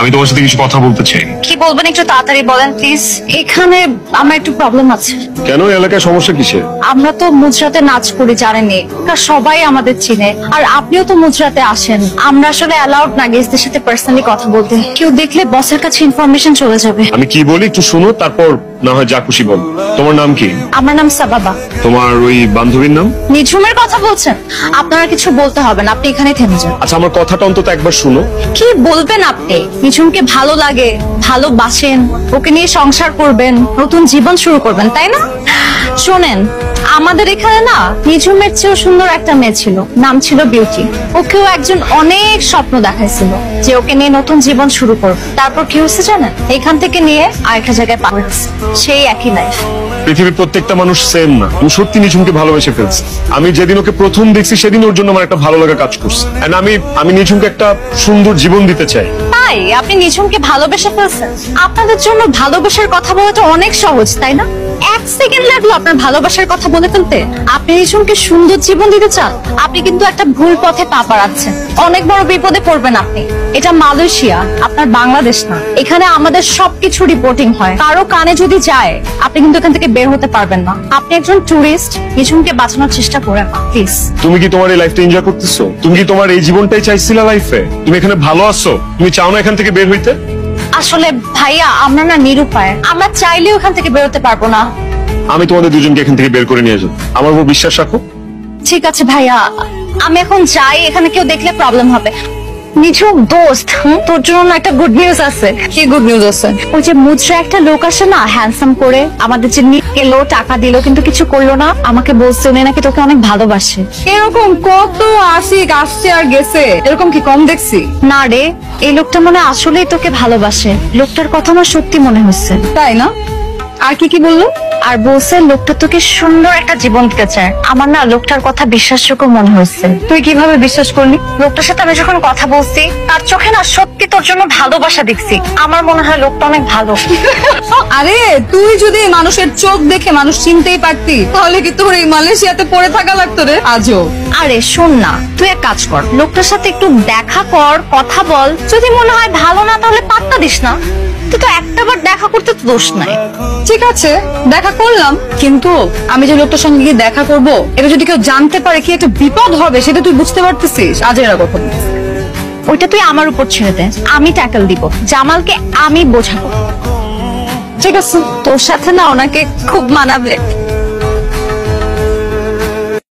আমি তোমার সাথে কিছু কথা বলতে চাই। কি বলবেন একটু তাড়াতাড়ি বলেন প্লিজ। এখানে আমার একটু প্রবলেম আছে। কেন, এলাকায় সমস্যা কিসের? আমরা তো মুজরাতে নাচ করি জানেনই, সবাই আমাদের চিনে, আর আপনিও তো মুজরাতে আসেন। আমরা আসলে অ্যালাউড না গেস্টদের সাথে পার্সোনালি কথা বলতে, কেউ দেখলে বসের কাছে ইনফরমেশন চলে যাবে। আমি কি বলি একটু শোনো, তারপর না হয় যা খুশি বল। তোমার নাম কি? আমার নাম সাবাবা। তোমার ওই বান্ধবীর নাম? নিঝুমের কথা বলছেন? আপনারা কিছু বলতে হবে না, আপনি এখানে থেমে যান। আচ্ছা, আমার কথাটা অন্তত একবার শুনো। কি বলবেন আপনি? নিঝুমকে ভালো লাগে, ভালোবাসেন, ওকে নিয়ে সংসার করবেন, নতুন জীবন শুরু করবেন, তাই না? শোনেন, আমাদের এখানে না নিঝুমের চেয়েও সুন্দর একটা মেয়ে ছিল, নাম ছিল বিউটি। ওকেও একজন অনেক স্বপ্ন দেখাইছিল যে ওকে নিয়ে নতুন জীবন শুরু করবে। তারপর কি হয়েছে জানেন? এখান থেকে নিয়ে আরেকটা জায়গায় পাঠাচ্ছে, সেই একই লাইফ। পৃথিবীর প্রত্যেকটা মানুষ সেম না। ও সত্যি নিঝুমকে ভালোবেসে ফেলছে। আমি যেদিন ওকে প্রথম দেখছি সেদিন ওর জন্য আমার একটা ভালো লাগা কাজ করছে। And আমি নিঝুমকে একটা সুন্দর জীবন দিতে চাই। তাই আপনি নিঝুমকে ভালোবেসে ফেলছেন? আপনাদের জন্য ভালোবাসার কথা বলাটা অনেক সহজ, তাই না? এক সেকেন্ড লাগলো আপনার ভালোবাসার কথা বলে ফেলতে। আপনি নিঝুমকে সুন্দর জীবন দিতে চান? আপনি কিন্তু একটা ভুল পথে পা বাড়াচ্ছেন, অনেক বড় বিপদে পড়বেন আপনি। এটা মালয়েশিয়া, আপনার বাংলাদেশ না। এখানে আমাদের সবকিছু রিপোর্টিং হয়, কারো কানে যদি যায় আপনি কিন্তু এখান থেকে বের হতে পারবেন না। আপনি একজন টুরিস্ট, নিঝুমকে বাঁচানোর চেষ্টা করেন না প্লিজ। তুমি কি তোমার এই লাইফটা এনজয় করতেছো? তুমি কি তোমার এই জীবনটাই চাইছিলা লাইফে? তুমি এখানে ভালো আছো? তুমি চাও না এখান থেকে বের হইতে? আসলে ভাইয়া, আমরা না নিরুপায়, আমরা চাইলেও এখান থেকে বেরোতে পারবো না। আমি তোমাদের দুজনকে এখান থেকে বের করে নিয়ে যাবো, আমার উপর বিশ্বাস রাখো। ঠিক আছে ভাইয়া, আমি এখন যাই, এখানে কেউ দেখলে প্রবলেম হবে। নিঝুম দোস্ত, তোর জন্য একটা গুড নিউজ আছে। কি গুড নিউজ আছে? ওই যে মুজরা একটা লোক আসে না, হ্যান্ডসাম করে, আমাদের যে এলো, টাকা দিল, কিন্তু কিছু করলো না। আমাকে বলছে উনি নাকি তোকে অনেক ভালোবাসে। এরকম কত আশিক আসছে আর গেছে, এরকম কি কম দেখছি? না রে, এই লোকটা মনে হয় আসলেই তোকে ভালোবাসে। লোকটার কথা আমার সত্যি মনে হচ্ছে। তাই না? আর কি কি বললো? আর বলছে লোকটা তোকে সুন্দর একটা জীবন দিতে চায়। আমার না লোকটার কথা বিশ্বাসযোগ্য মনে হয়েছে। তুই কিভাবে বিশ্বাস করলি? লোকটার সাথে আমি যখন কথা বলছি, তার চোখে না সত্যি তোর জন্য ভালোবাসা দেখছি। আমার মনে হয় লোকটা অনেক ভালো। আরে তুই যদি মানুষের চোখ দেখে মানুষ চিনতেই পারতি, তাহলে কি তোর এই মালয়েশিয়াতে পড়ে থাকা লাগতো রে আজও? আরে শোন না, তুই এক কাজ কর, লোকটার সাথে একটু দেখা কর, কথা বল। যদি মনে হয় ভালো না, তাহলে পাত্তা দিস না। তুই তো একটাবার দেখা করতে তো দোষ নাই। ঠিক আছে, দেখা করলাম, কিন্তু আমি যে লোকটার সঙ্গে গিয়ে দেখা করব, এটা যদি কেউ জানতে পারে কি একটা বিপদ হবে, সেটা তুই বুঝতে পারতেছিস? আজ এরা কখন? ওইটা তুই আমার উপর ছেড়ে দে, আমি ট্যাকল দিব। জামালকে আমি বোঝাবো। ঠিক আছে, তোর সাথে না ওনাকে খুব মানাবে।